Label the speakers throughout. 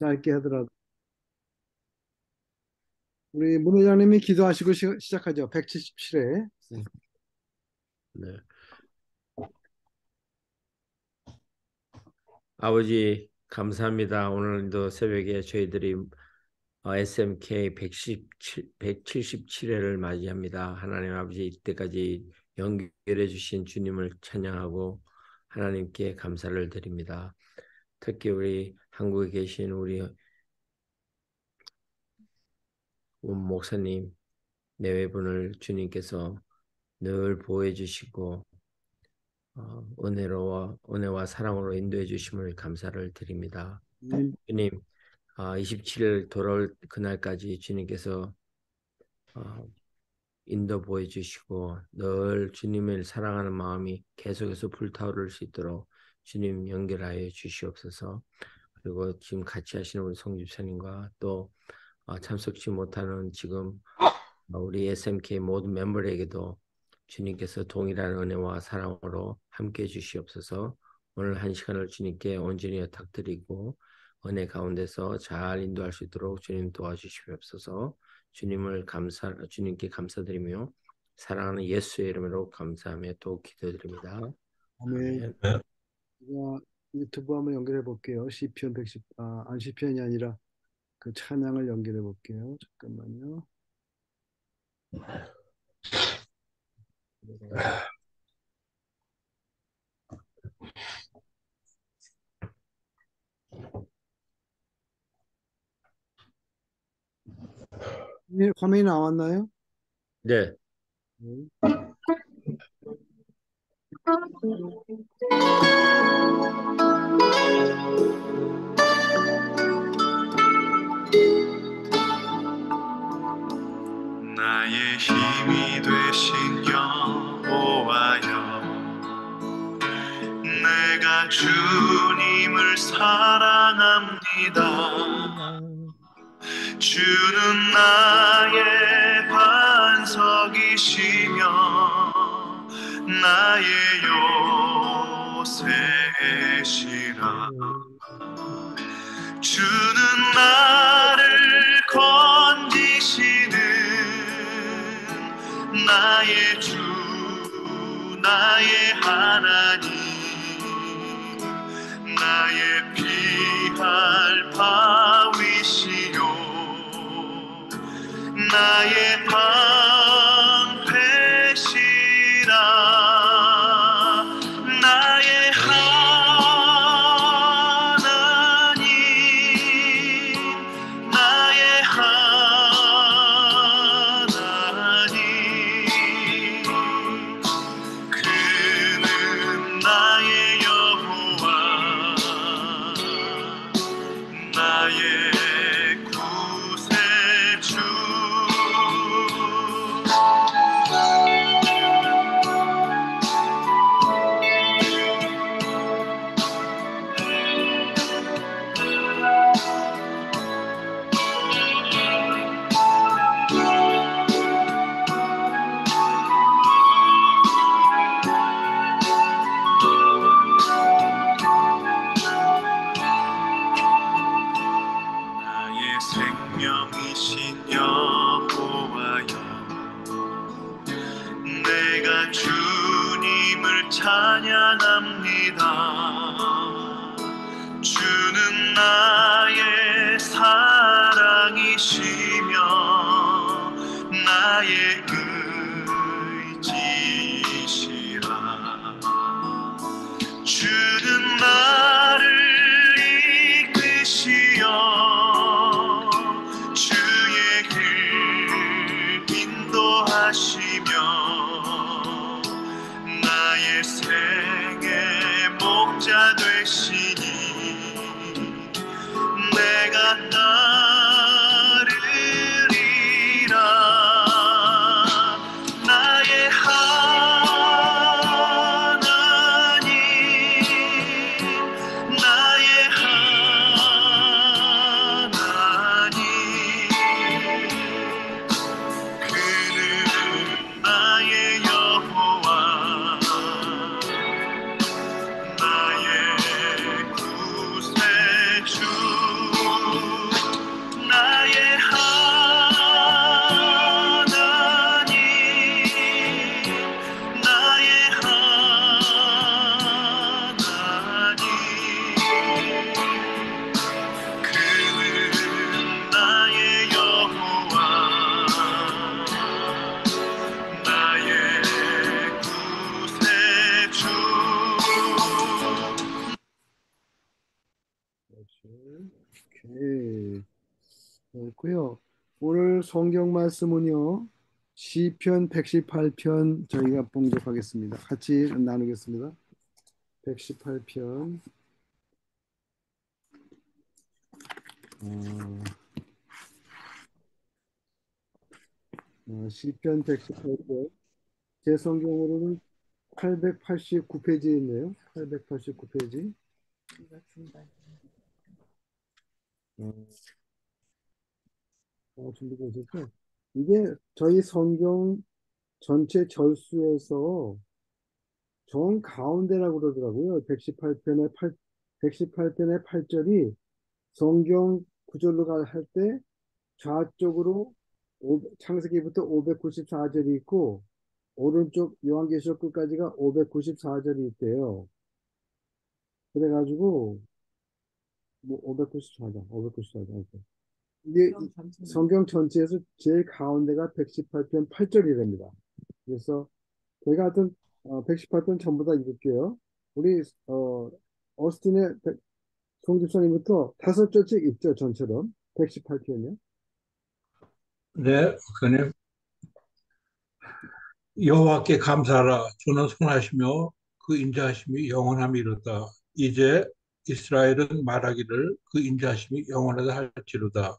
Speaker 1: 짧게 하더라도 우리 문 의장님이 기도하시고 시작하죠. 177회.
Speaker 2: 네. 아버지, 감사합니다. 오늘도 새벽에 저희들이 SMK 177회를 맞이합니다. 하나님 아버지, 이때까지 연결해 주신 주님을 찬양하고 하나님께 감사를 드립니다. 특히 우리 한국에 계신 우리 원 목사님 내외분을 주님께서 늘 보호해 주시고 은혜와 사랑으로 인도해 주심을 감사를 드립니다.
Speaker 1: 네.
Speaker 2: 주님, 27일 돌아올 그날까지 주님께서 어, 인도 보여주시고 늘 주님을 사랑하는 마음이 계속해서 불타오를 수 있도록 주님 연결하여 주시옵소서. 그리고 지금 같이 하시는 우리 송집사님과 또 참석치 못하는 지금 우리 SMK 모든 멤버에게도 주님께서 동일한 은혜와 사랑으로 함께해 주시옵소서. 오늘 한 시간을 주님께 온전히 부탁드리고 은혜 가운데서 잘 인도할 수 있도록 주님 도와주시옵소서. 주님께 감사드리며 사랑하는 예수의 이름으로 감사하며 또 기도드립니다.
Speaker 1: 아멘.
Speaker 2: 아멘.
Speaker 1: 제가 유튜브 한번 연결해 볼게요. 시편 110, 시편이 아니라 그 찬양을 연결해 볼게요. 잠깐만요. 네, 화면이 나왔나요?
Speaker 2: 네.
Speaker 1: 네.
Speaker 3: 나의 힘이 되신 여호와여, 내가 주님을 사랑합니다. 주는 나의 반석이시며 나의 요새시라. 주는 나를 건지시는 나의 주, 나의 하나님, 나의 피할 바위시요 나의 방패시라. 나의 하나님, 나의 하나님, 그는 나의 여호와, 나의 구세주. 나의 생명이신 여호와여, 내가 주님을 찬양합니다. 주는 나의 사랑이시며 나의 의지시라. 주는 나를 이끄시어 주의 길 인도하시며 나의 생의 목자 되시니 내가 따르리라. 나의 하나님, 나의 하나님, 그는 나의 여호와, 나의
Speaker 1: 오케이. 그렇고요. 오늘 성경 말씀은요. 시편 118편 저희가 봉독하겠습니다. 같이 나누겠습니다. 118편. 시편 118편. 제 성경으로는 889페이지에 있네요. 889페이지. 준비되셨죠? 이게 저희 성경 전체 절수에서 정 가운데라고 그러더라고요. 118편의 8절이 성경 구절로 할 때 좌쪽으로 창세기부터 594절이 있고 오른쪽 요한계시록 끝까지가 594절이 있대요. 그래가지고 뭐 594절, 594절. 이게 성경 전체에서 제일 가운데가 118편 8절이랍니다. 그래서 저희가 하여튼 118편 전부 다 읽을게요. 우리 어스틴의 송집사님부터 5절씩 읽죠. 전처럼 118편이요.
Speaker 4: 네, 그님 여호와께 감사하라. 주는 선하시며 그 인자하심이 영원함이로다. 이제 이스라엘은 말하기를 그 인자하심이 영원하다 할지로다.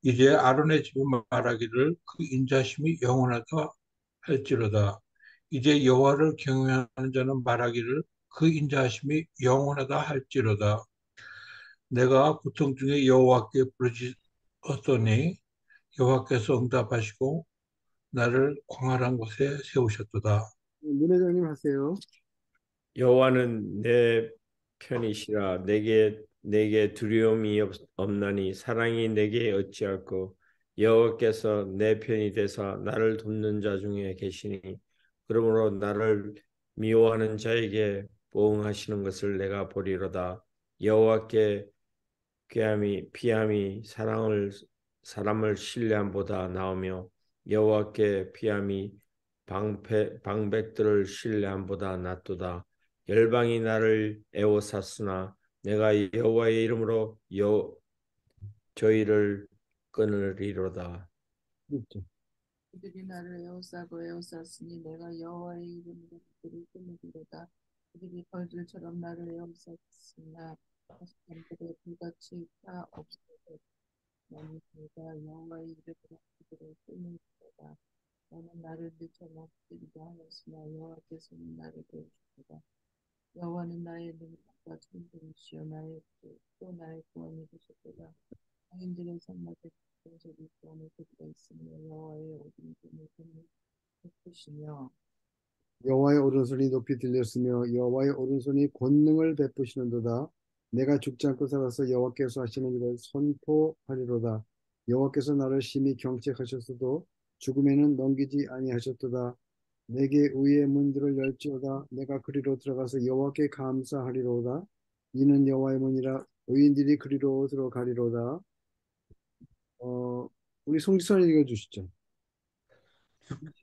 Speaker 4: 이제 아론의 집은 말하기를 그 인자하심이 영원하다 할지로다. 이제 여호와를 경외하는 자는 말하기를 그 인자하심이 영원하다 할지로다. 내가 고통 중에 여호와께 부르짖었더니 여호와께서 응답하시고 나를 광활한 곳에 세우셨도다.
Speaker 1: 문회장님 하세요.
Speaker 2: 여호와는 내 편이시라. 내게 두려움이 없나니 사랑이 내게 어찌할꼬. 여호와께서 내 편이 되사 나를 돕는 자 중에 계시니 그러므로 나를 미워하는 자에게 보응하시는 것을 내가 보리로다. 여호와께 피함이 사람을 신뢰함보다 나으며 여호와께 피함이 방백들을 신뢰함보다 낫도다. 열방이 나를 애워쌌으나 내가 여호와의 이름으로 저희를 끊으리로다.
Speaker 1: 있죠.
Speaker 5: 그들이 나를 에워싸고 에워쌌으니 내가 여호와의 이름으로 그들을 끊으리로다. 그들이 벌들처럼 나를 에워쌌으나 사람들의 불같이 다 없어져. 나는 내가 여호와의 이름으로 그들을 끊으리로다. 나는 나를 미쳐 넘기리라 하였으나 여호와께서는 나를 도우시리로다. 여호와는 나의 능력과 천국이시여 나의 또 나의 구원이 되셨도다. 장인들의 산막에 저기 구원을 그리가 있으며 여호와의 오른손을 베푸시며
Speaker 1: 여호와의 오른손이 높이 들렸으며 여호와의 오른손이 권능을 베푸시는도다. 내가 죽지 않고 살아서 여호와께서 하시는 일을 선포하리로다. 여호와께서 나를 심히 경책하셨어도 죽음에는 넘기지 아니하셨도다. 내게 의의 문들을 열지어다. 내가 그리로 들어가서 여호와께 감사하리로다. 이는 여호와의 문이라 의인들이 그리로 들어가리로다. 우리 송지선 읽어주시죠.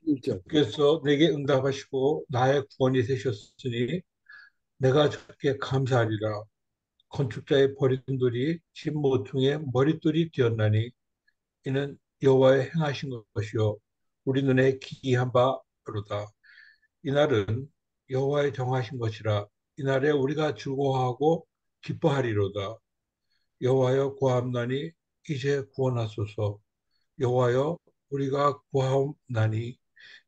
Speaker 1: 21절.
Speaker 4: 주께서 내게 응답하시고 나의 구원이 되셨으니 내가 주께 감사하리라. 건축자의 버린 돌이 집 모퉁이의 머릿돌이 되었나니 이는 여호와의 행하신 것이요 우리 눈에 기이한 바로다. 이날은 여호와의 정하신 것이라. 이날에 우리가 즐거워하고 기뻐하리로다. 여호와여 구하옵나니 이제 구원하소서. 여호와여 우리가 구하옵나니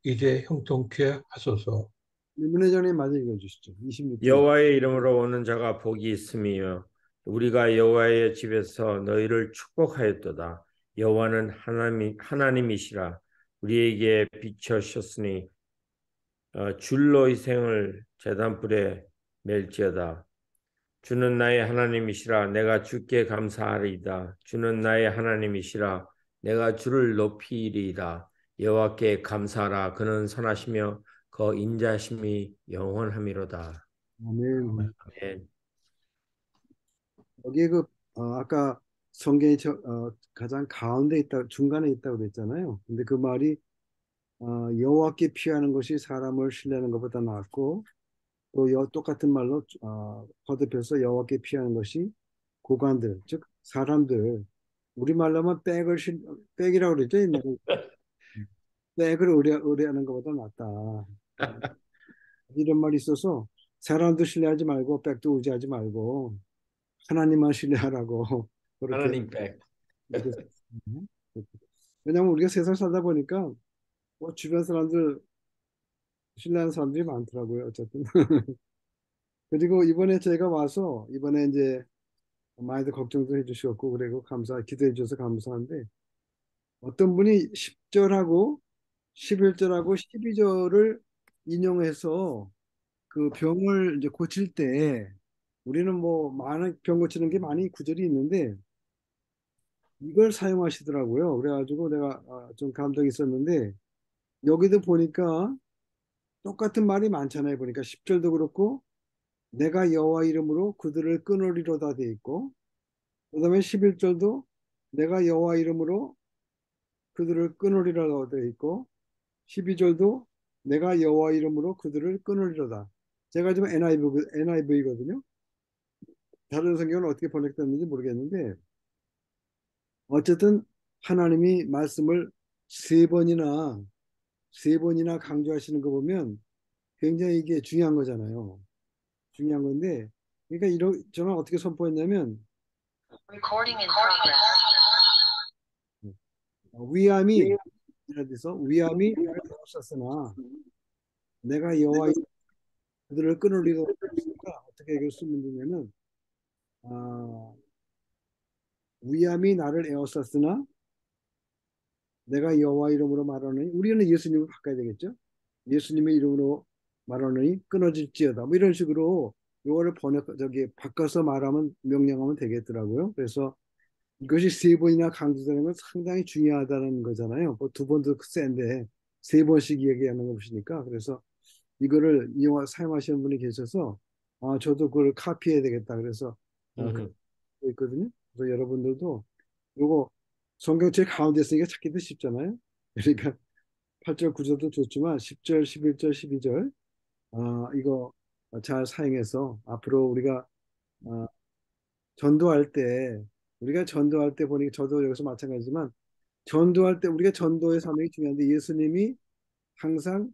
Speaker 4: 이제 형통케 하소서.
Speaker 1: 문회장님 마저 읽어주시죠. 26절.
Speaker 2: 여호와의 이름으로 오는 자가 복이 있으며 우리가 여호와의 집에서 너희를 축복하였도다. 여호와는 하나님이시라. 우리에게 비춰셨으니 줄로 희생을 제단불에 멜지어다. 주는 나의 하나님이시라. 내가 주께 감사하리이다. 주는 나의 하나님이시라. 내가 주를 높이리이다. 여호와께 감사하라. 그는 선하시며 그 인자심이 영원함이로다.
Speaker 1: 아멘.
Speaker 2: 아멘.
Speaker 1: 여기에 아까 성경이 가장 가운데 있다, 중간에 있다고 그랬잖아요. 근데 그 말이 여호와께 피하는 것이 사람을 신뢰하는 것보다 낫고 또 똑같은 말로 거듭해서 여호와께 피하는 것이 고관들, 즉 사람들, 우리말로 하면 백이라고 그러죠. 옛날에. 백을 의뢰하는 것보다 낫다. 이런 말이 있어서 사람도 신뢰하지 말고 백도 의지하지 말고 하나님만 신뢰하라고 그렇게
Speaker 2: 하나님 백.
Speaker 1: 이렇게 썼거든요. 왜냐하면 우리가 세상 살다 보니까 뭐 주변 사람들 신뢰하는 사람들이 많더라고요. 어쨌든. 그리고 이번에 제가 와서 이번에 이제 많이들 걱정도 해주셨고 그리고 기도해 주셔서 감사한데 어떤 분이 10절하고 11절하고 12절을 인용해서 그 병을 이제 고칠 때 우리는 뭐 많은 병 고치는 게 많이 구절이 있는데 이걸 사용하시더라고요. 그래가지고 내가 좀 감동이 있었는데 여기도 보니까 똑같은 말이 많잖아요. 보니까 10절도 그렇고 내가 여호와 이름으로 그들을 끊으리로다 돼 있고 그다음에 11절도 내가 여호와 이름으로 그들을 끊으리로다 돼 있고 12절도 내가 여호와 이름으로 그들을 끊으리로다. 제가 지금 NIV거든요. 다른 성경은 어떻게 번역됐는지 모르겠는데 어쨌든 하나님이 말씀을 세 번이나 세 번이나 강조하시는 거 보면 굉장히 이게 중요한 거잖아요. 중요한 건데 그러니까 저는 어떻게 선포했냐면
Speaker 6: Recording in progress.
Speaker 1: 위암이 이라 돼서 위암이 나를 없었으나 내가 여호와 그들을 끊으리고 없으니까 어떻게 이걸 쓰면 되냐면 아, 위암이 나를 에워쌌으나 내가 여호와 이름으로 말하노니 우리는 예수님을 바꿔야 되겠죠. 예수님의 이름으로 말하노니 끊어질지어다. 뭐 이런 식으로 요거를 바꿔서 말하면 명령하면 되겠더라고요. 그래서 이것이 세 번이나 강조되는 건 상당히 중요하다는 거잖아요. 뭐 두 번도 센데 세 번씩 얘기하는 거 보시니까 그래서 이거를 사용하시는 분이 계셔서 저도 그걸 카피해야 되겠다. 그래서
Speaker 2: 음.
Speaker 1: 있거든요. 그래서 여러분들도 요거 성경책 가운데 있으니까 찾기도 쉽잖아요. 그러니까 8절, 9절도 좋지만 10절, 11절, 12절 이거 잘 사용해서 앞으로 우리가 어, 전도할 때 우리가 전도할 때 보니까 저도 여기서 마찬가지지만 전도할 때 우리가 전도의 사명이 중요한데 예수님이 항상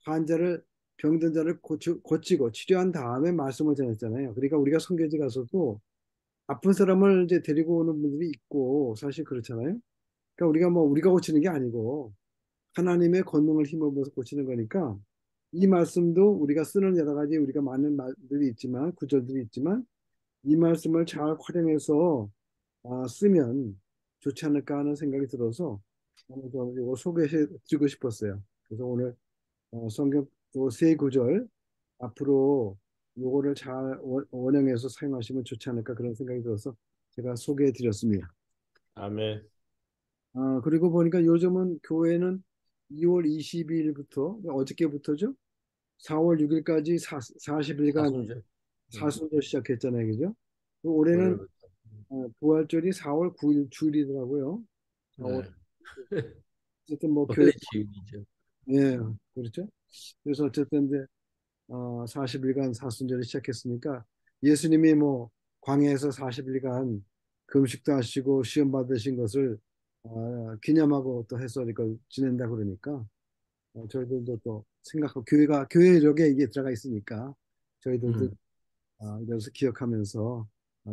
Speaker 1: 환자를 병든 자를 고치고 치료한 다음에 말씀을 전했잖아요. 그러니까 우리가 선교지 가서도 아픈 사람을 이제 데리고 오는 분들이 있고 사실 그렇잖아요. 그러니까 우리가 고치는 게 아니고 하나님의 권능을 힘입어서 고치는 거니까 이 말씀도 우리가 쓰는 여러 가지 우리가 많은 말들이 있지만 구절들이 있지만 이 말씀을 잘 활용해서 쓰면 좋지 않을까 하는 생각이 들어서 오늘 저는 이거 소개해 드리고 싶었어요. 그래서 오늘 성경 세 구절 앞으로 요거를 잘 원형해서 사용하시면 좋지 않을까 그런 생각이 들어서 제가 소개해 드렸습니다.
Speaker 2: 아멘.
Speaker 1: 그리고 보니까 요즘은 교회는 2월 22일부터 어저께부터죠? 4월 6일까지 40일간
Speaker 2: 사순절.
Speaker 1: 사순절 시작했잖아요. 그죠? 올해는
Speaker 2: 오늘부터.
Speaker 1: 부활절이 4월 9일 주일이더라고요. 4월
Speaker 2: 네.
Speaker 1: 어쨌든 뭐 교회
Speaker 2: 원래 지육이죠.
Speaker 1: 예 그렇죠. 그래서 어쨌든 이제 40일간 사순절을 시작했으니까 예수님이 뭐 광야에서 40일간 금식도 하시고 시험 받으신 것을 기념하고 또 해서 이걸 지낸다 그러니까 저희들도 또 생각하고 교회력에 이게 들어가 있으니까 저희들도
Speaker 2: 음.
Speaker 1: 이것을 지켜하면서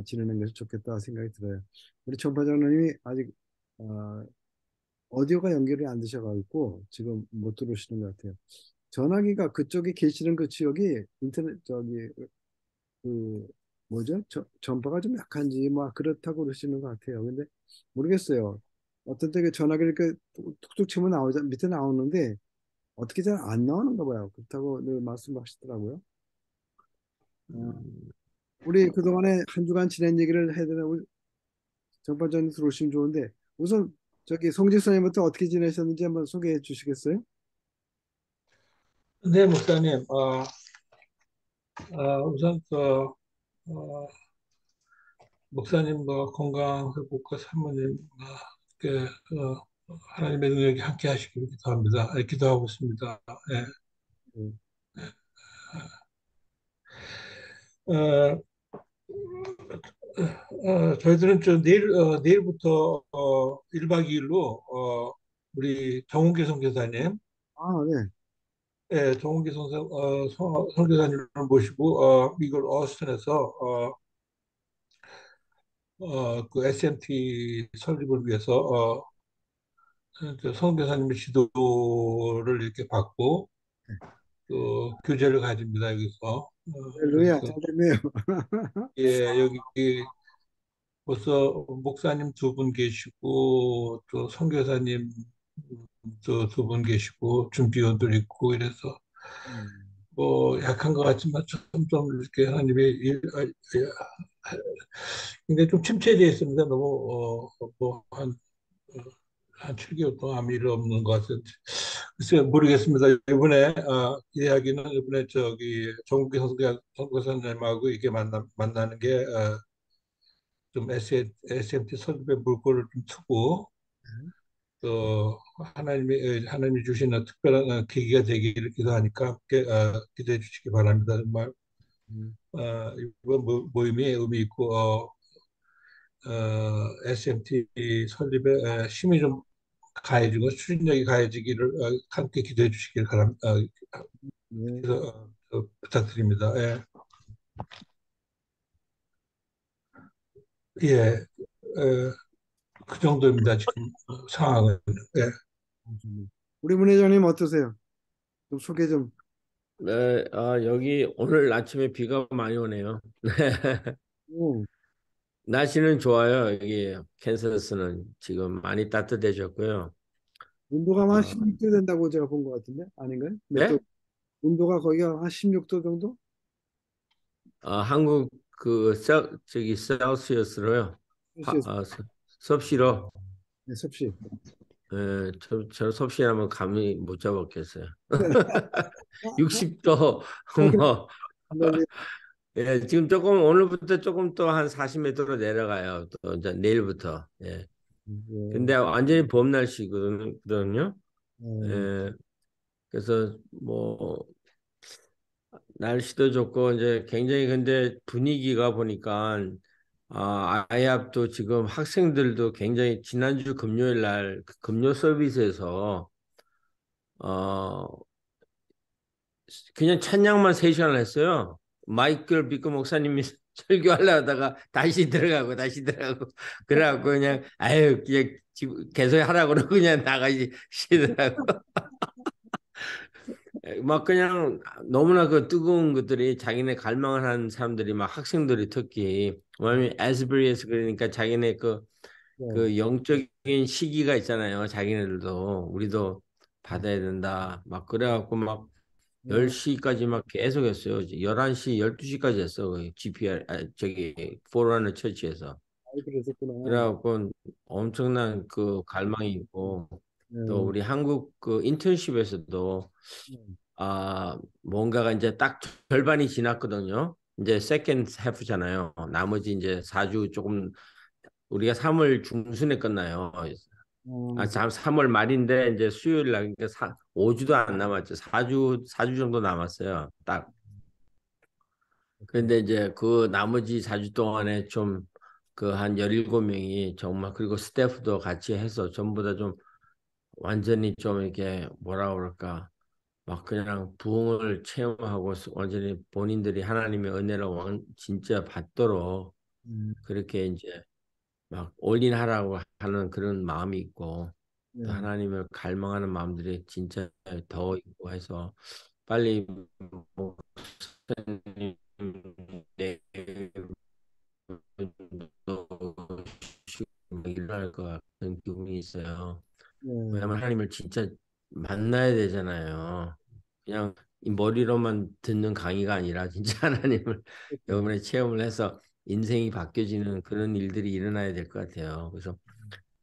Speaker 1: 지내는 것이 좋겠다 생각이 들어요. 우리 전파장님이 아직 어, 오디오가 연결이 안 되셔가지고 지금 못 들으시는 것 같아요. 전화기가 그쪽에 계시는 그 지역이 인터넷 그 뭐죠? 전파가 좀 약한지 뭐 그렇다고 그러시는 것 같아요. 근데 모르겠어요. 어떤 때그 전화기를 이렇게 툭툭 치면 밑에 나오는데 어떻게 잘 안 나오는가 봐요. 그렇다고 늘 말씀하시더라고요. 어, 우리 그동안에 한 주간 지낸 얘기를 해야 되나 우리 정반장님 들어오시면 좋은데 우선 저기 송지선님부터 어떻게 지내셨는지 한번 소개해 주시겠어요?
Speaker 4: 네, 목사님. 우선 목사님 건강 회복과 사모님과 그, 하나님의 능력이 함께 하시기를 기도합니다. 기도하고 있습니다. 예.
Speaker 1: 네.
Speaker 4: 어, 저희들은 내일부터 1박 2일로 우리 정훈기 선교사님,
Speaker 1: 아, 네.
Speaker 4: 예, 정훈기 선교사님을 모시고 미국 어스틴에서 그 SMT 설립을 위해서 선교사님의 지도를 이렇게 받고 또 교제를 가집니다 여기서.
Speaker 1: 할렐루야,
Speaker 4: 그래서
Speaker 1: 잘 됐네요.
Speaker 4: 예, 여기 벌써 목사님 두 분 계시고 또 선교사님 또 두 분 계시고 준비원들 있고 이래서
Speaker 1: 음,
Speaker 4: 뭐 약한 것 같지만 점점 이렇게 하나님의 굉장히 좀 침체되어 있습니다. 너무 뭐한 7개월 동안 아무 일 없는 것 같아요. 글쎄요, 모르겠습니다. 이번에 이야기는 이번에 저기 정국기 선교사님하고 이게 만나는 게 좀 SMT 설립의 물꼬를 좀 트고 또 하나님이 주시는 특별한 계기가 되기를 기도하니까 함께 기도해 주시기 바랍니다. 정말
Speaker 1: 음,
Speaker 4: 이번 모임이 의미 있고 SMT 설립에 힘이 좀 가해지고 추진력이 가해지기를 함께 기도해 주시길 바랍니다.
Speaker 1: 네.
Speaker 4: 부탁드립니다. 예, 예, 그 정도입니다. 지금 상황은. 예.
Speaker 1: 우리 문회장님 어떠세요? 좀 소개 좀.
Speaker 2: 네, 여기 오늘 아침에 비가 많이 오네요.
Speaker 1: 오,
Speaker 2: 날씨는 좋아요. 여기 캔사스는 지금 많이 따뜻해졌고요.
Speaker 1: 온도가 한
Speaker 2: 어,
Speaker 1: 16도 된다고 제가 본 것 같은데 아닌가요? 몇 도?
Speaker 2: 네?
Speaker 1: 온도가 거기가 한 16도 정도?
Speaker 2: 한국 저기 셀시어스로요. 파,
Speaker 1: celsius.
Speaker 2: 아, 섭씨로.
Speaker 1: 네, 섭씨.
Speaker 2: 저 섭씨라면 감히 못 잡았겠어요. 60도 뭐
Speaker 1: 네,
Speaker 2: 예, 지금 조금 오늘부터 조금 또 한 40m로 내려가요. 또 이제 내일부터. 예. 근데 완전히 봄 날씨거든요.
Speaker 1: 네,
Speaker 2: 예. 그래서 뭐 날씨도 좋고 이제 굉장히 근데 분위기가 보니까 아이합도 지금 학생들도 굉장히 지난주 금요일 날그 금요 서비스에서 어 그냥 찬양만 3시간을 했어요. 마이클 비크 목사님이 설교하려다가 다시 들어가고 다시 들어가고 그래갖고 그냥 아유 그냥 계속 하라고 그러고 그냥 나가시 시더라고. 막 그냥 너무나 그 뜨거운 것들이 자기네 갈망을 하는 사람들이 막 학생들이 특히 왜냐면 에스베리에서 그러니까 자기네
Speaker 1: 네,
Speaker 2: 그 영적인 시기가 있잖아요. 자기네들도 우리도 받아야 된다. 막 그래갖고 막
Speaker 1: 네.
Speaker 2: 10시까지 막 계속 했어요. 11시, 12시까지 했어. 그 GPR, 저기, 포러너 처치에서.
Speaker 1: 아이, 그러셨구나.
Speaker 2: 그래갖고 엄청난 그 갈망이 있고, 또
Speaker 1: 네,
Speaker 2: 우리 한국 그 인턴십에서도,
Speaker 1: 네,
Speaker 2: 뭔가가 이제 딱 절반이 지났거든요. 이제 세컨드 해프잖아요. 나머지 이제 4주 조금, 우리가 3월 중순에 끝나요.
Speaker 1: 그,
Speaker 2: 3월 말인데 이제 수요일 날, 그러니까 5주도 안 남았죠. 4주 정도 남았어요. 딱.
Speaker 1: 그렇구나.
Speaker 2: 그런데 이제 그 나머지 4주 동안에 좀 그 한 17명이 정말 그리고 스태프도 같이 해서 전부 다 좀 완전히 좀 이렇게 뭐라 그럴까 막 그냥 부흥을 체험하고 완전히 본인들이 하나님의 은혜를 진짜 받도록
Speaker 1: 음,
Speaker 2: 그렇게 이제 막 올인하라고 하는 그런 마음이 있고 또
Speaker 1: 네,
Speaker 2: 하나님을 갈망하는 마음들이 진짜 더 있고 해서 빨리 목사님 일어날 것 같은 기분이 있어요.
Speaker 1: 네,
Speaker 2: 왜냐하면 하나님을 진짜 만나야 되잖아요. 그냥 이 머리로만 듣는 강의가 아니라 진짜 하나님을
Speaker 1: 그렇죠.
Speaker 2: 이번에 체험을 해서 인생이 바뀌어지는 그런 일들이 일어나야 될 것 같아요. 그래서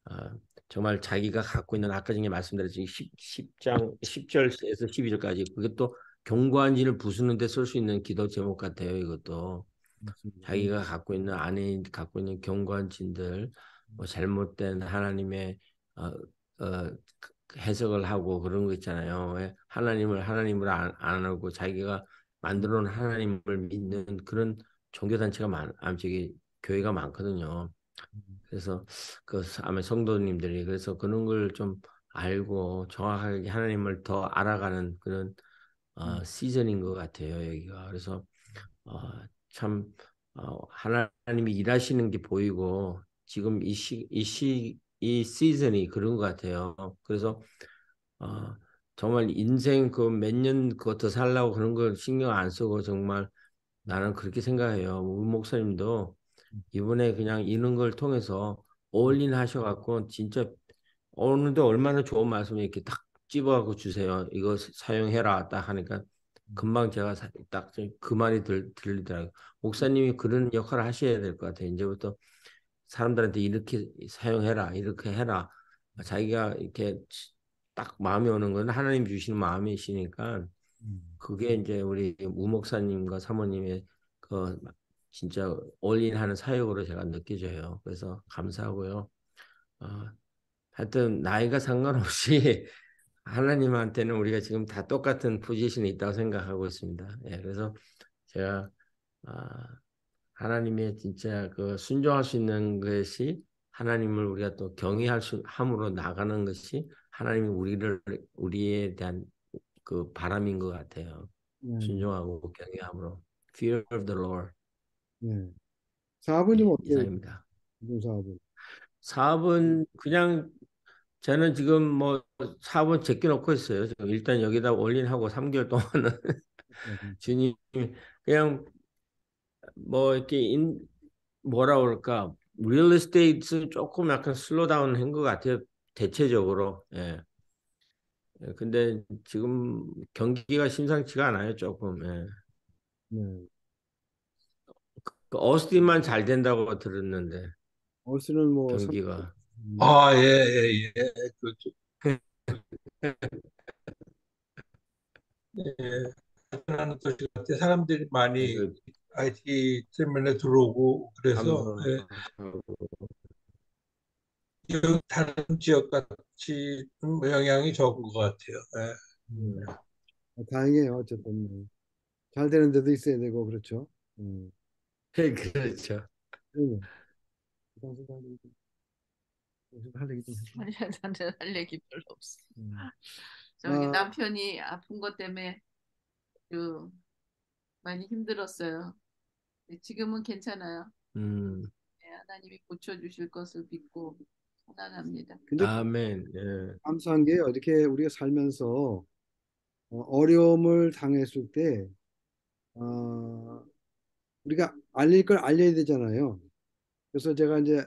Speaker 2: 아, 정말 자기가 갖고 있는 아까 전에 말씀드렸듯이 10장 10절에서 12절까지 그것도 경고한지를 부수는 데 쓸 수 있는 기도 제목 같아요. 이것도
Speaker 1: 맞습니다.
Speaker 2: 자기가 갖고 있는 안에 갖고 있는 경고한 진들 뭐 잘못된 하나님의 어, 해석을 하고 그런 거 있잖아요. 왜 하나님을 안 하고 자기가 만들어 놓은 하나님을 믿는 그런 종교 단체가 저기 교회가 많거든요. 그래서 그 아멘 성도님들이 그래서 그런 걸 좀 알고 정확하게 하나님을 더 알아가는 그런 시즌인 것 같아요, 여기가. 그래서 어, 참 하나님이 일하시는 게 보이고 지금 이 시즌이 그런 것 같아요. 그래서 어, 정말 인생 그 몇 년 그거 더 살라고 그런 걸 신경 안 쓰고 정말 나는 그렇게 생각해요. 우리 목사님도 이번에 그냥 이런 걸 통해서 올인 하셔갖고 진짜 오늘도 얼마나 좋은 말씀 이렇게 딱 집어갖고 주세요. 이거 사용해라 딱 하니까 금방 제가 딱 그 말이 들리더라고요. 목사님이 그런 역할을 하셔야 될 것 같아요. 이제부터 사람들한테 이렇게 사용해라, 이렇게 해라. 자기가 이렇게 딱 마음이 오는 건 하나님 주시는 마음이시니까 그게 이제 우리 우 목사님과 사모님의 그 진짜 올인하는 사역으로 제가 느껴져요. 그래서 감사하고요. 어, 하여튼 나이가 상관없이 하나님한테는 우리가 지금 다 똑같은 포지션이 있다고 생각하고 있습니다. 예, 그래서 제가 아, 하나님의 진짜 그 순종할 수 있는 것이 하나님을 우리가 또 경외할 수 함으로 나가는 것이 하나님이 우리에 대한 그 바람인 것 같아요.
Speaker 1: 네.
Speaker 2: 순종하고 경외함으로 fear of the Lord.
Speaker 1: 네. 사부님
Speaker 2: 예,
Speaker 1: 어때요?
Speaker 2: 이상입니다.
Speaker 1: 사부.
Speaker 2: 사업은 그냥 저는 지금 뭐 사업은 제껴놓고 있어요. 지금 일단 여기다 올인하고 3개월 동안은 주님 그냥 뭐 이렇게 뭐라 그럴까 리얼 에스테이트 조금 약간 슬로우 다운 한 것 같아요. 대체적으로. 예. 예, 근데 지금 경기가 심상치가 않아요. 조금. 예.
Speaker 1: 네.
Speaker 2: 그 어스틴만 잘 된다고 들었는데
Speaker 1: 어스는 뭐
Speaker 2: 경기가.
Speaker 4: 아, 예, 예, 예. 그, 예. 하는 도시 같아. 사람들이 많이
Speaker 2: 그
Speaker 4: IT 때문에 들어오고 그래서 예,
Speaker 2: 감사하고
Speaker 4: 여기 다른 지역 같이 좀 영향이 적은 것 같아요. 예.
Speaker 1: 다행이에요. 어쨌든 잘 되는 데도 있어야 되고 그렇죠. 음.
Speaker 2: 그렇죠.
Speaker 1: 네. 무슨 할 얘기 좀 해줘.
Speaker 5: 나는 할 얘기 별로 없어.
Speaker 1: 음.
Speaker 5: 저기 남편이 아픈 것 때문에 그 많이 힘들었어요. 근데 지금은 괜찮아요.
Speaker 2: 음,
Speaker 5: 네, 하나님이 고쳐주실 것을 믿고 편안합니다.
Speaker 1: 근데
Speaker 2: 아멘. 예.
Speaker 1: 감사한 게 이렇게 우리가 살면서 어려움을 당했을 때 우리가 알릴 걸 알려야 되잖아요. 그래서 제가 이제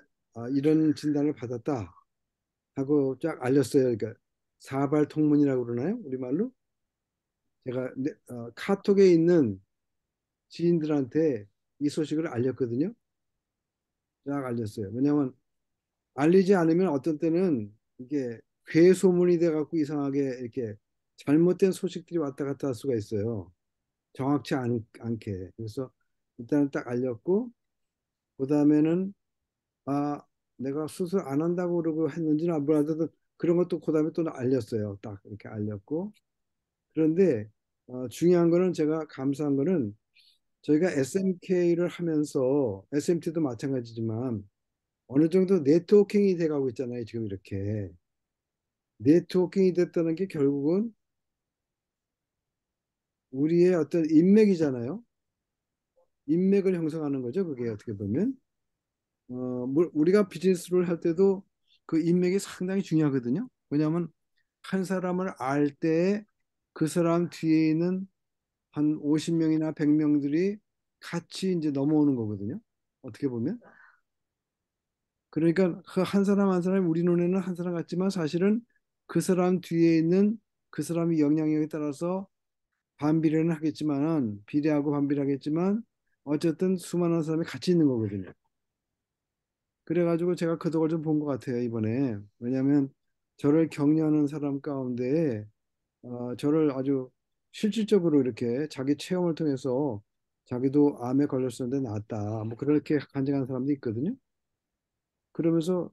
Speaker 1: 이런 진단을 받았다 하고 쫙 알렸어요. 그러니까 사발통문이라고 그러나요? 우리말로? 제가 카톡에 있는 지인들한테 이 소식을 알렸거든요. 쫙 알렸어요. 왜냐하면 알리지 않으면 어떤 때는 이게 괴소문이 돼갖고 이상하게 이렇게 잘못된 소식들이 왔다 갔다 할 수가 있어요. 정확치 않게. 그래서 일단은 딱 알렸고, 그 다음에는, 아, 내가 수술 안 한다고 그러고 했는지는 안 몰라도 그런 것도 그 다음에 또 알렸어요. 딱 이렇게 알렸고. 그런데 중요한 거는 제가 감사한 거는 저희가 SMK를 하면서 SMT도 마찬가지지만 어느 정도 네트워킹이 돼가고 있잖아요. 지금 이렇게. 네트워킹이 됐다는 게 결국은 우리의 어떤 인맥이잖아요. 인맥을 형성하는 거죠. 그게 어떻게 보면. 우리가 비즈니스를 할 때도 그 인맥이 상당히 중요하거든요. 왜냐하면 한 사람을 알 때 그 사람 뒤에 있는 한 50명이나 100명들이 같이 이제 넘어오는 거거든요. 어떻게 보면. 그러니까 그 한 사람 한 사람이 우리 눈에는 한 사람 같지만 사실은 그 사람 뒤에 있는 그 사람의 영향력에 따라서 반비례는 하겠지만 비례하고 반비례하겠지만 어쨌든 수많은 사람이 같이 있는 거거든요. 그래가지고 제가 그 덕을 좀 본 것 같아요 이번에. 왜냐하면 저를 격려하는 사람 가운데 저를 아주 실질적으로 이렇게 자기 체험을 통해서 자기도 암에 걸렸었는데 낫다 뭐 그렇게 간증하는 사람도 있거든요. 그러면서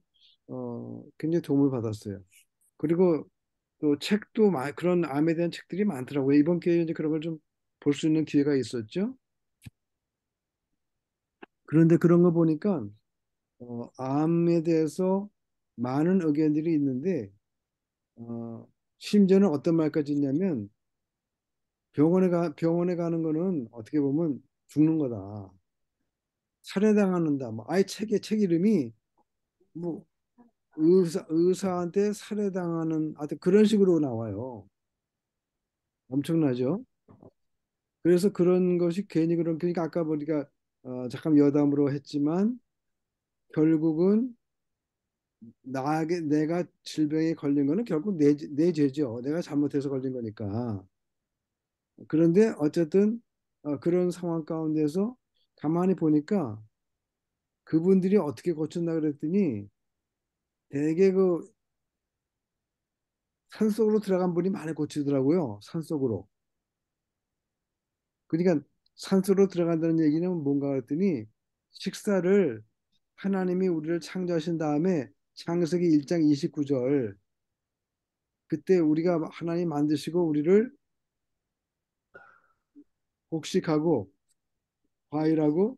Speaker 1: 굉장히 도움을 받았어요. 그리고 또 책도 그런 암에 대한 책들이 많더라고요. 이번 기회에 이제 그런 걸 좀 볼 수 있는 기회가 있었죠. 그런데 그런 거 보니까 암에 대해서 많은 의견들이 있는데 어, 심지어는 어떤 말까지 있냐면 병원에 가는 거는 어떻게 보면 죽는 거다. 살해당하는다. 뭐 아예 책 이름이 뭐 의사한테 살해당하는 하여튼 그런 식으로 나와요. 엄청나죠? 그래서 그런 것이 괜히 그러니까 아까 보니까 잠깐 여담으로 했지만 결국은 나에게 내가 질병에 걸린 거는 결국 내 죄죠. 내가 잘못해서 걸린 거니까. 그런데 어쨌든 그런 상황 가운데서 가만히 보니까 그분들이 어떻게 고쳤나 그랬더니 되게 그 산속으로 들어간 분이 많이 고치더라고요. 산속으로. 그러니까 산속으로 들어간다는 얘기는 뭔가 그랬더니 식사를 하나님이 우리를 창조하신 다음에 창세기 1장 29절 그때 우리가 하나님 만드시고 우리를 곡식하고 과일하고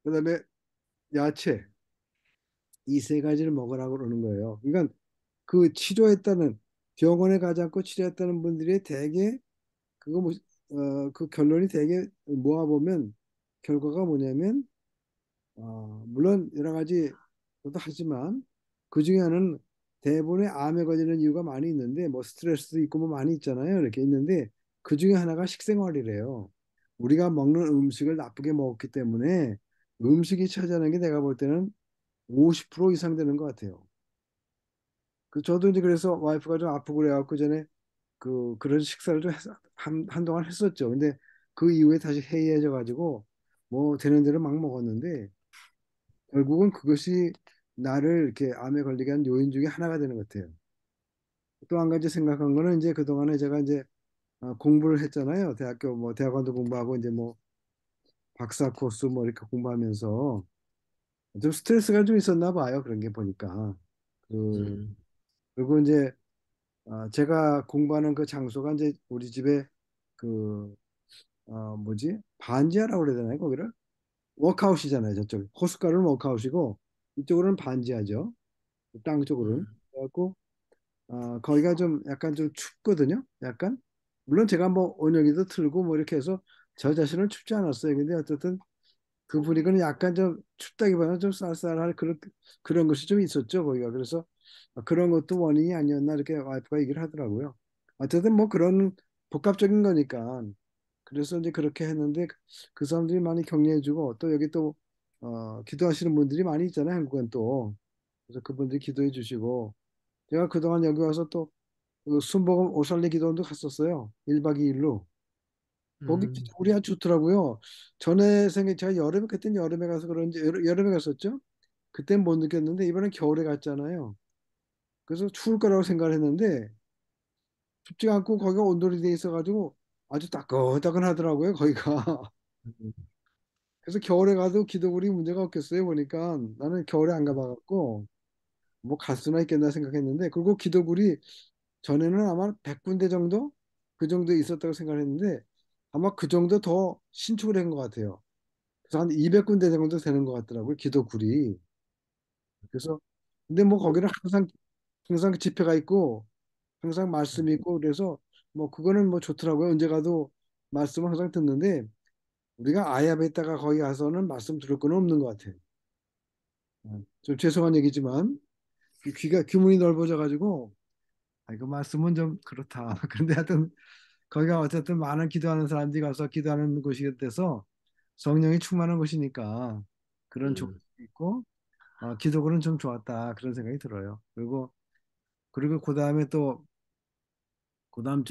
Speaker 1: 그다음에 야채 이 세 가지를 먹으라고 그러는 거예요. 그러니까 그 치료했다는 병원에 가지 않고 치료했다는 분들이 대개 그거 그 결론이 대개 모아보면 결과가 뭐냐면 물론 여러 가지 것도 하지만 그 중에 하나는 대부분의 암에 걸리는 이유가 많이 있는데 뭐 스트레스도 있고 뭐 많이 있잖아요. 이렇게 있는데 그 중에 하나가 식생활이래요. 우리가 먹는 음식을 나쁘게 먹었기 때문에 음식이 차지하는 게 내가 볼 때는 50% 이상 되는 것 같아요. 저도 이제 그래서 와이프가 좀 아프고 그래갖고 전에 그런 식사를 좀 한동안 했었죠. 근데 그 이후에 다시 해이해져 가지고 뭐 되는 대로 막 먹었는데 결국은 그것이 나를 이렇게 암에 걸리게 한 요인 중에 하나가 되는 것 같아요. 또 한 가지 생각한 거는 이제 그동안에 제가 이제 공부를 했잖아요. 대학교 뭐 대학원도 공부하고 이제 뭐 박사 코스 뭐 이렇게 공부하면서 좀 스트레스가 좀 있었나 봐요. 그런 게 보니까. 그
Speaker 2: 음,
Speaker 1: 그리고 이제 제가 공부하는 그 장소가 이제 우리 집에 그 뭐지? 반지하라고 그래야 되나요? 거기를? 워크아웃이잖아요. 저쪽. 호숫가로는 워크아웃이고 이쪽으로는 반지하죠. 땅 쪽으로는.
Speaker 2: 음,
Speaker 1: 그래갖고 거기가 좀 약간 좀 춥거든요. 약간. 물론 제가 뭐 온영이도 틀고 뭐 이렇게 해서 저 자신은 춥지 않았어요. 근데 어쨌든 그 분위기는 약간 좀 춥다기보다는 좀 쌀쌀할 그런 것이 좀 있었죠. 거기가. 그래서 그런 것도 원인이 아니었나 이렇게 와이프가 얘기를 하더라고요. 어쨌든 뭐 그런 복합적인 거니까. 그래서 이제 그렇게 했는데 그 사람들이 많이 격려해주고 또 여기 또 기도하시는 분들이 많이 있잖아요. 한국은 또. 그래서 그분들이 기도해 주시고 제가 그동안 여기 와서 또그 순복음 오살리 기도원도 갔었어요. 1박 2일로. 거기
Speaker 2: 음,
Speaker 1: 진짜 우리 아주 좋더라고요. 전에 제가 여름에 그때는 여름에 가서 그런지 여름에 갔었죠. 그때는 못 느꼈는데 이번엔 겨울에 갔잖아요. 그래서 추울 거라고 생각을 했는데 춥지 않고 거기가 온돌이 돼 있어가지고 아주 따끈따끈하더라고요. 거기가.
Speaker 2: 음,
Speaker 1: 그래서 겨울에 가도 기도불이 문제가 없겠어요. 보니까 나는 겨울에 안 가봐갖고 뭐 갈 수나 있겠나 생각했는데 그리고 기도불이 전에는 아마 100군데 정도 그 정도 있었다고 생각했는데 아마 그 정도 더 신축을 한 것 같아요. 그래서 한 200군데 정도 되는 것 같더라고요. 기도굴이. 그래서 근데 뭐 거기는 항상 집회가 있고 항상 말씀이 있고 그래서 뭐 그거는 뭐 좋더라고요. 언제 가도 말씀을 항상 듣는데 우리가 아야베 있다가 거기 가서는 말씀 들을 건 없는 것 같아요. 좀 죄송한 얘기지만 귀가 규문이 넓어져 가지고 그 말씀은 좀 그렇다. 그런데 하여튼 거기가 어쨌든 많은 기도하는 사람들이 가서 기도하는 곳이 돼서 성령이 충만한 곳이니까 그런 조건이
Speaker 2: 음,
Speaker 1: 있고 기독은 좀 좋았다 그런 생각이 들어요. 그리고 그 다음에 또 그 다음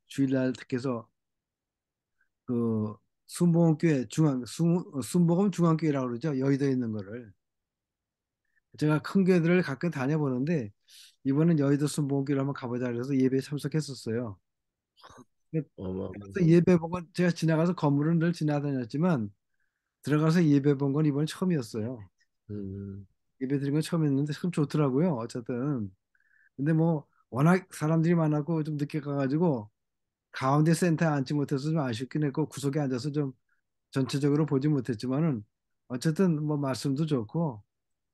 Speaker 1: 주일날 특해서 그 순복음교회 순복음 중앙교회라고 그러죠. 여의도에 있는 거를 제가 큰 교회들을 가끔 다녀보는데 이번엔 여의도 순복음교회를 한번 가보자 그래서 예배에 참석했었어요. 근데
Speaker 2: 어마어마하네.
Speaker 1: 들어가서 예배 본 건 제가 지나가서 건물은 늘 지나다녔지만 들어가서 예배 본 건 이번 처음이었어요.
Speaker 2: 음,
Speaker 1: 예배 드린 건 처음이었는데 참 좋더라고요. 어쨌든 근데 뭐 워낙 사람들이 많았고 좀 늦게 가가지고 가운데 센터에 앉지 못해서 좀 아쉽긴 했고 구석에 앉아서 좀 전체적으로 보지 못했지만은 어쨌든 뭐 말씀도 좋고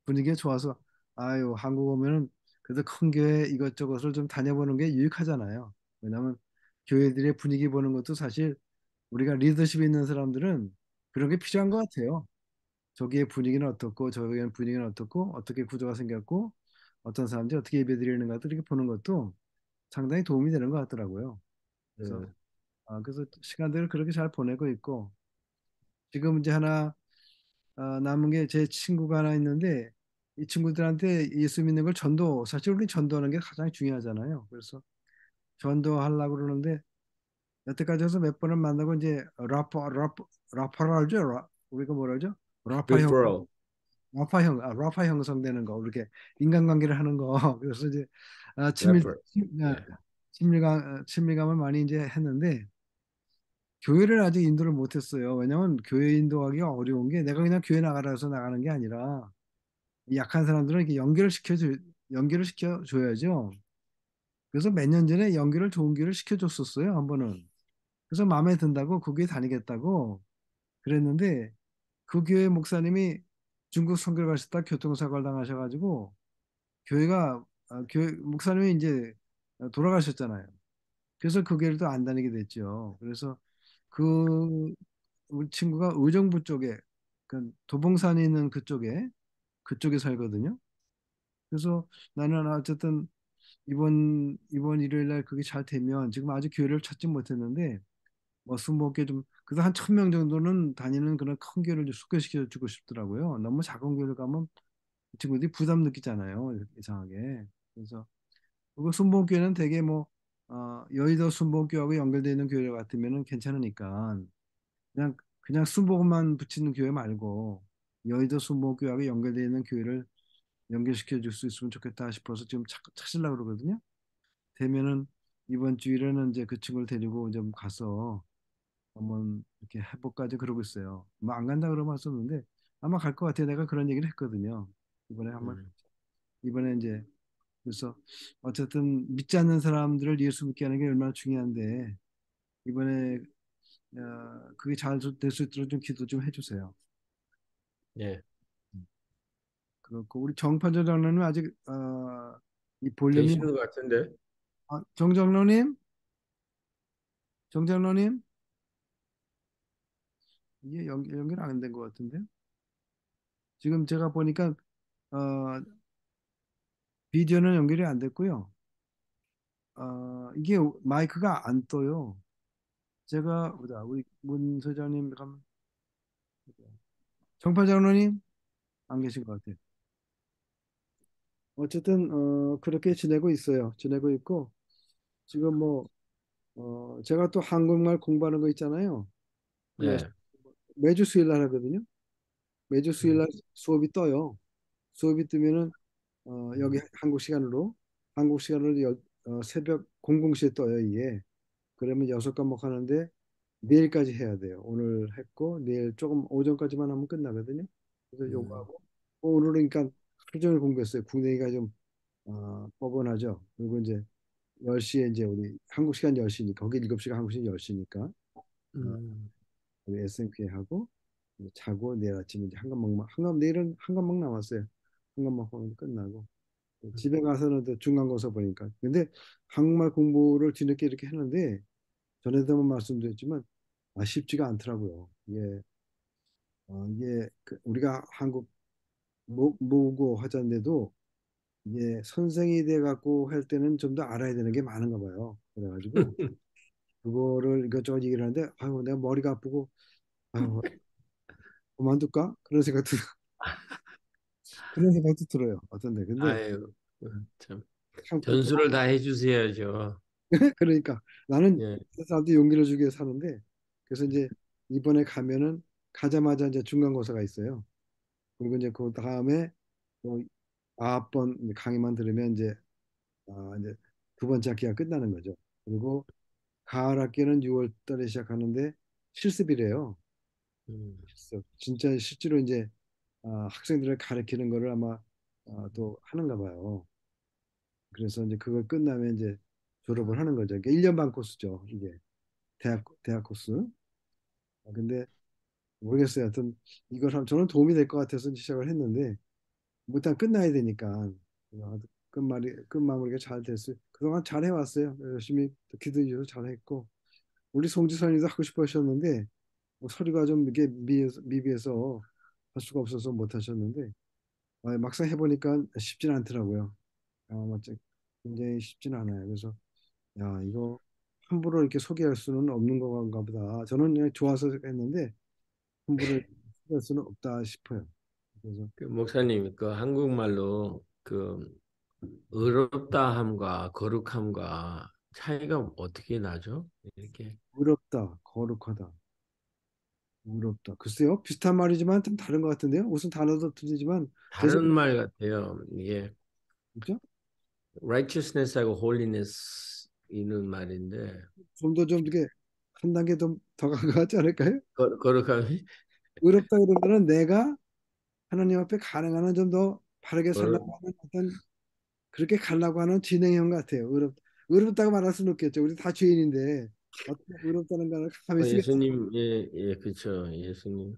Speaker 1: 분위기가 좋아서 아유 한국 오면은 그래도 큰 교회 이것저것을 좀 다녀보는 게 유익하잖아요. 왜냐하면 교회들의 분위기 보는 것도 사실 우리가 리더십 있는 사람들은 그런 게 필요한 것 같아요. 저기의 분위기는 어떻고 저기의 분위기는 어떻고 어떻게 구조가 생겼고 어떤 사람들이 어떻게 예배드리는가 이렇게 보는 것도 상당히 도움이 되는 것 같더라고요. 그래서
Speaker 2: 음,
Speaker 1: 그래서 시간들을 그렇게 잘 보내고 있고 지금 이제 하나 남은 게 제 친구가 하나 있는데 이 친구들한테 예수 믿는 걸 전도 사실 우리 전도하는 게 가장 중요하잖아요. 그래서 전도하려고 그러는데 여태까지 해서 몇 번을 만나고 이제 라파를 알죠? 우리가 뭐라 하죠? 라파
Speaker 2: referral.
Speaker 1: 라파 형성되는 거, 이렇게 인간관계를 하는 거. 그래서 이제
Speaker 2: refer. 예.
Speaker 1: 친밀감을 많이 이제 했는데 교회를 아직 인도를 못했어요. 왜냐면 교회 인도하기가 어려운 게 내가 그냥 교회 나가라 해서 나가는 게 아니라 이 약한 사람들은 이렇게 연결을 시켜줘야죠. 그래서 몇 년 전에 연결을 좋은 교회를 시켜줬었어요. 한 번은. 그래서 마음에 든다고 그 교회 다니겠다고 그랬는데 그 교회 목사님이 중국 선교를 가셨다 교통사고를 당하셔가지고 교회가 교회 목사님이 이제 돌아가셨잖아요. 그래서 그 교회를 또 안 다니게 됐죠. 그래서 그 우리 친구가 의정부 쪽에 그 도봉산에 있는 그쪽에 살거든요. 그래서 나는 어쨌든 이번 일요일 날 그게 잘 되면 지금 아직 교회를 찾지 못했는데 뭐 순복게 좀 그래도 한 1,000명 정도는 다니는 그런 큰 교회를 좀 소개시켜 주고 싶더라고요. 너무 작은 교회를 가면 친구들이 부담 느끼잖아요. 이상하게. 그래서 그리고 순복교회는 되게 뭐 여의도 순복교하고 연결되어 있는 교회 같으면은 괜찮으니까 그냥 순복음만 붙이는 교회 말고 여의도 순복교하고 연결되어 있는 교회를 연결시켜 줄 수 있으면 좋겠다 싶어서 지금 찾으려고 그러거든요. 되면은 이번 주일에는 이제 그 친구를 데리고 좀 가서 한번 이렇게 해볼까지 그러고 있어요. 뭐 안 간다 그러면 했었는데 아마 갈 것 같아요. 내가 그런 얘기를 했거든요. 이번에 한번
Speaker 2: 음,
Speaker 1: 이번에 이제 그래서 어쨌든 믿지 않는 사람들을 예수 믿게 하는 게 얼마나 중요한데 이번에 그게 잘 될 수 있도록 좀 기도 좀 해주세요.
Speaker 2: 예.
Speaker 1: 그렇고 우리 정판전 장로님 아직 이 볼륨이
Speaker 2: 계시는 것 같은데.
Speaker 1: 정장로님 정장로님 이게 연결 안 된 것 같은데 지금 제가 보니까 어, 비디오는 연결이 안 됐고요. 이게 마이크가 안 떠요. 제가 보자 우리 문 소장님 정판 장로님 안 계신 것 같아요. 어쨌든 그렇게 지내고 있어요. 지내고 있고 지금 뭐 제가 또 한국말 공부하는 거 있잖아요. 그거
Speaker 2: 예.
Speaker 1: 매주 수요일 날 하거든요. 매주 수요일
Speaker 2: 음,
Speaker 1: 날 수업이 떠요. 수업이 뜨면은 여기 한국 시간으로 새벽 00시에 떠요 이게. 그러면 6과목 하는데 내일까지 해야 돼요. 오늘 했고 내일 조금 오전까지만 하면 끝나거든요. 그래서 요거
Speaker 2: 음,
Speaker 1: 하고 오늘은 그러니까 하루 종일 공부했어요. 국내기가 좀 뻔뻔하죠. 그리고 이제 10시에 이제 우리 한국 시간 10시니까 거기 7시가 한국 시간 10시니까
Speaker 2: 음,
Speaker 1: 우리 S&P 하고 이제 자고 내일 아침에 이제 내일은 한 과목 남았어요. 한 과목 하면 끝나고 집에 가서는 또 중간고사 보니까 근데 한국말 공부를 뒤늦게 이렇게 했는데 전에도 한번 말씀드렸지만 쉽지가 않더라고요. 이게 우리가 한국 모국어 화자인데도 이게 선생이 돼 갖고 할 때는 좀 더 알아야 되는 게 많은가 봐요. 그래가지고 그거를 이것저것 얘기를 하는데 아유 내가 머리가 아프고 아유 그만둘까? 그런 생각도 들어요. 어떤데? 근데
Speaker 2: 아유, 참.
Speaker 1: 참
Speaker 2: 전수를 다 해주셔야죠.
Speaker 1: 그러니까 나는
Speaker 2: 예.
Speaker 1: 사람한테 용기를 주기 위해 사는데 그래서 이제 이번에 가면은 가자마자 이제 중간고사가 있어요. 그리고 이제 그 다음에 뭐 9번 강의만 들으면 이제 두 번째 학기가 끝나는 거죠. 그리고 가을 학기는 6월 달에 시작하는데 실습이래요.
Speaker 2: 음,
Speaker 1: 실습. 진짜 실제로 이제 학생들을 가르치는 거를 아마 또 하는가 봐요. 그래서 이제 그걸 끝나면 이제 졸업을 하는 거죠. 그러니까 1년 반 코스죠. 이게 대학 코스. 근데 모르겠어요. 하여튼 이걸 하면 저는 도움이 될 것 같아서 시작을 했는데 뭐 일단 끝나야 되니까 끝마무리가 잘 됐어요. 그동안 잘 해왔어요. 열심히 기도해줘서 잘 했고 우리 송지선이도 하고 싶어 하셨는데 뭐 서류가 좀 이게 미비해서 할 수가 없어서 못 하셨는데 막상 해보니까 쉽진 않더라고요. 맞죠. 굉장히 쉽진 않아요. 그래서 야 이거 함부로 이렇게 소개할 수는 없는 건가 보다. 저는 그냥 좋아서 했는데 함부로 소개할 수는 없다 싶어요. 그래서
Speaker 2: 그 목사님, 그 한국말로 그 의롭다함과 거룩함과 차이가 어떻게 나죠? 이렇게
Speaker 1: 의롭다, 거룩하다, 의롭다. 글쎄요, 비슷한 말이지만 좀 다른 것 같은데요. 무슨 단어도 틀리지만 제
Speaker 2: 다른
Speaker 1: 생각
Speaker 2: 말 같아요. 이게
Speaker 1: 진짜
Speaker 2: righteousness하고 holiness 이런 말인데
Speaker 1: 좀더 좀 이렇게 한 단계 더 간 것 같지 않을까요?
Speaker 2: 거룩함이
Speaker 1: 의롭다 이런 거는 내가 하나님 앞에 가능한 한 좀 더 바르게
Speaker 2: 거룩,
Speaker 1: 살라고 하는 어떤 그렇게 가려고 하는 진행형 같아요. 의롭다고 말할 수는 없겠죠. 우리 다 죄인인데 어떻게 의롭다는 걸 감히 쓰겠어요.
Speaker 2: 예수님 예 그렇죠. 예수님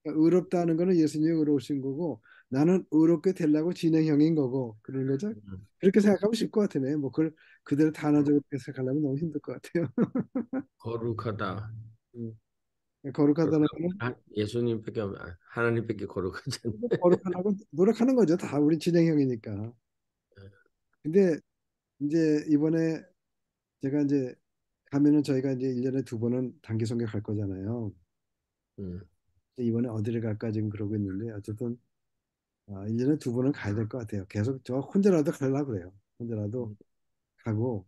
Speaker 1: 의롭다는 거는 예수님이 의로우신 거고 나는 의롭게 되려고 진행형인 거고 그런 거죠.
Speaker 2: 음,
Speaker 1: 그렇게 생각하면 쉽을 것 같으네. 뭐 그걸 그대로 단어적으로 해석하려면 너무 힘들 것 같아요.
Speaker 2: 거룩하다.
Speaker 1: 음. 거룩하다는 거는
Speaker 2: 예수님밖에 하나님밖에 거룩하지 않.
Speaker 1: 거룩하려고 노력하는 거죠. 다 우리 진행형이니까. 근데 이제 이번에 제가 이제 가면은 저희가 이제 1년에 두 번은 단기 선교 갈 거잖아요.
Speaker 2: 음,
Speaker 1: 이번에 어디를 갈까 지금 그러고 있는데 어쨌든 1년에 두 번은 가야 될 것 같아요. 계속 저 혼자라도 가려고 그래요. 혼자라도
Speaker 2: 음,
Speaker 1: 가고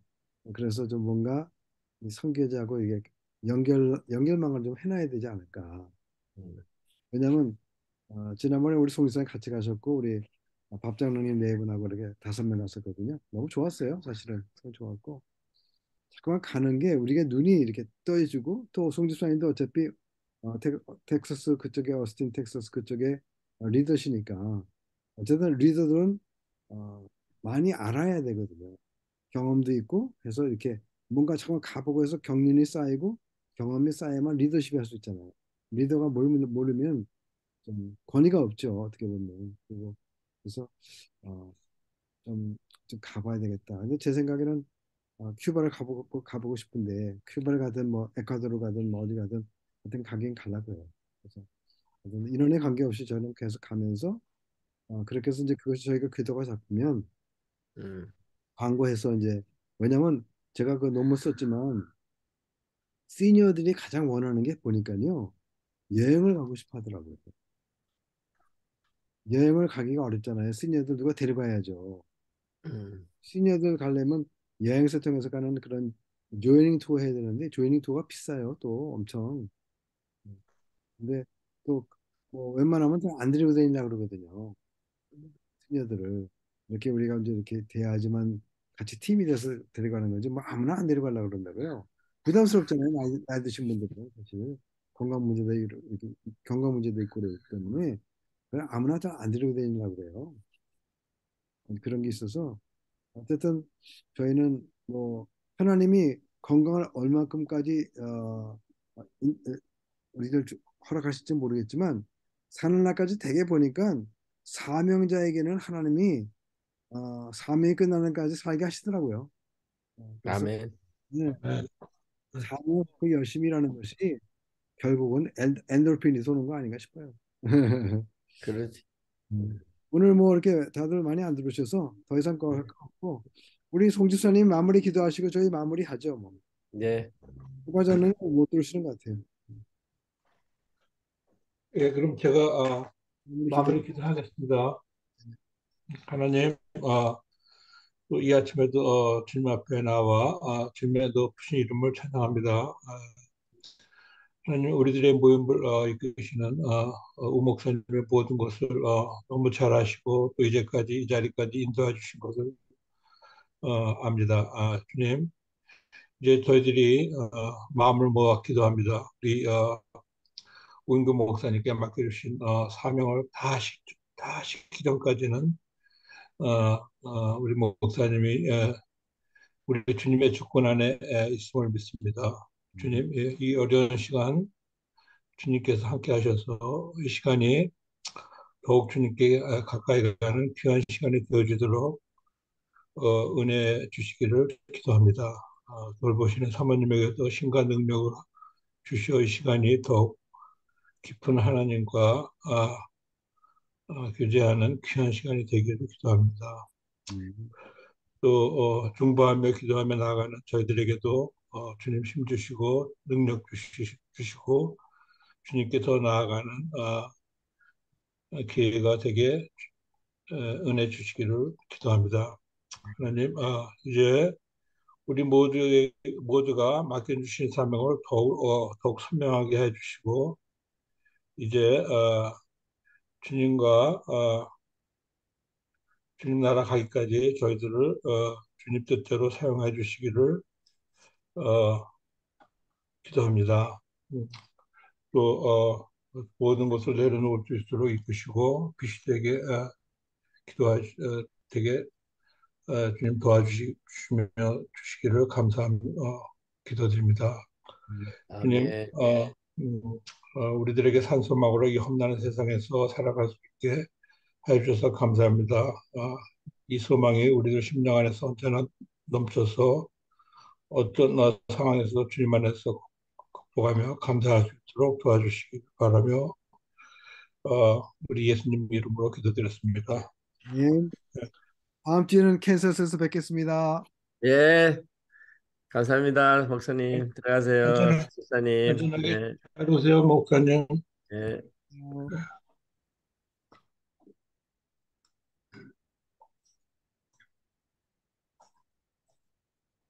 Speaker 1: 그래서 좀 뭔가 이 선교제하고 이게 연결망을 좀 해놔야 되지 않을까.
Speaker 2: 음,
Speaker 1: 왜냐하면 지난번에 우리 송지산 같이 가셨고 우리 밥 장로님 네 분하고 이렇게 다섯 명 갔었거든요. 너무 좋았어요. 사실은 너무 좋았고 자꾸만 가는 게 우리가 눈이 이렇게 떠해지고 또 송지산님도 어차피 텍사스 그쪽에 어스틴 텍사스 그쪽에 리더시니까 어쨌든 리더들은 어, 많이 알아야 되거든요. 경험도 있고 해서 이렇게 뭔가 잠깐 가보고 해서 경륜이 쌓이고 경험이 쌓여야만 리더십이 할 수 있잖아요. 리더가 모르면 좀 권위가 없죠. 어떻게 보면. 그리고 그래서 어, 좀, 좀 가봐야 되겠다. 근데 제 생각에는 큐바를 가보고 싶은데 큐바를 가든 뭐 에콰도르 가든 뭐 어디 가든 하여튼 가긴 가려고요. 그래서 하여튼 인원에 관계없이 저는 계속 가면서 그렇게 해서 이제 그것이 저희가 궤도가 잡히면
Speaker 2: 음.
Speaker 1: 광고해서 이제 왜냐면 제가 그 논문 썼지만 시니어들이 가장 원하는 게 보니까요 여행을 가고 싶어 하더라고요. 여행을 가기가 어렵잖아요. 시니어들 누가 데려가야죠.
Speaker 2: 음.
Speaker 1: 시니어들 가려면 여행사 통해서 가는 그런 조이닝 투어 해야 되는데 조이닝 투어가 비싸요. 또 엄청. 근데 또뭐 웬만하면 안 데리고 다니려고 그러거든요. 시니어들을 이렇게 우리가 이제 이렇게 돼야지만 같이 팀이 돼서 데려가는 거지 뭐 아무나 안 데려가려고 그런다고요. 부담스럽잖아요. 나이 드신 분들은 사실 건강 문제도 있고 그러기 때문에 그냥 아무나 다 안 데리고 다니려고 그래요. 그런 게 있어서 어쨌든 저희는 뭐 하나님이 건강을 얼마큼까지 우리들 허락하실지 모르겠지만 사는 날까지 되게 보니까 사명자에게는 하나님이 사명이 끝나는 까지 살게 하시더라고요. 그래서
Speaker 2: 아멘.
Speaker 1: 네,
Speaker 4: 네.
Speaker 1: 사명 그 열심히 일하는 것이 결국은 엔돌핀이 도는 거 아닌가 싶어요.
Speaker 2: 그렇지.
Speaker 1: 음. 오늘 뭐 이렇게 다들 많이 안 들으셔서 더 이상 거할 거 없고 우리 송 집사님 마무리 기도하시고 저희 마무리하죠. 뭐.
Speaker 2: 네.
Speaker 1: 부과장님 못 들으시는 것 같아요.
Speaker 4: 예, 그럼 제가
Speaker 1: 마무리 기도.
Speaker 4: 마무리 기도하겠습니다. 하나님, 또이 아침에도 주님 앞에 나와 주님의 높으신 이름을 찬양합니다. 하나님, 우리들의 모임을 이끄시는 우 목사님의 모든 것을 너무 잘 아시고 또 이제까지 이 자리까지 인도해 주신 것을 압니다. 주님, 이제 저희들이 마음을 모아 기도합니다. 우리 우임금 목사님께 맡겨주신 사명을 다 하시기 전까지는 우리 목사님이 우리 주님의 주권 안에 있음을 믿습니다. 주님, 이 어려운 시간 주님께서 함께 하셔서 이 시간이 더욱 주님께 가까이 가는 귀한 시간이 되어지도록 은혜 주시기를 기도합니다. 돌보시는 사모님에게도 신과 능력을 주시어 이 시간이 더욱 깊은 하나님과 교제하는 귀한 시간이 되기를 기도합니다. 또 중보하며 기도하며 나아가는 저희들에게도 주님 힘 주시고 능력 주시고 주님께 더 나아가는 기회가 되게 은혜 주시기를 기도합니다. 하나님, 이제 우리 모두가 맡겨주신 사명을 더욱 선명하게 해주시고 이제 주님과 주님 나라 가기까지 저희들을 주님 뜻대로 사용해 주시기를 기도합니다. 또 모든 것을 내려놓을 수 있도록 이끄시고 빛이 되게 되게 주님 도와주시며 주시기를 기도드립니다. 주님,
Speaker 2: 아멘.
Speaker 4: 우리들에게 산소막으로 이 험난한 세상에서 살아갈 수 있게 해주셔서 감사합니다. 이 소망이 우리들 심령 안에서 언제나 넘쳐서 어떤 상황에서 주님 안에서 극복하며 감사할 수 있도록 도와주시기 바라며 우리 예수님 이름으로 기도드렸습니다.
Speaker 1: 예. 다음 주에는 캔서스에서 뵙겠습니다.
Speaker 2: 예, 감사합니다, 목사님. 들어가세요,
Speaker 4: 안전하,
Speaker 2: 집사님.
Speaker 4: 안전하게
Speaker 2: 네,
Speaker 4: 잘 오세요, 목사님.
Speaker 2: 네.
Speaker 1: 어,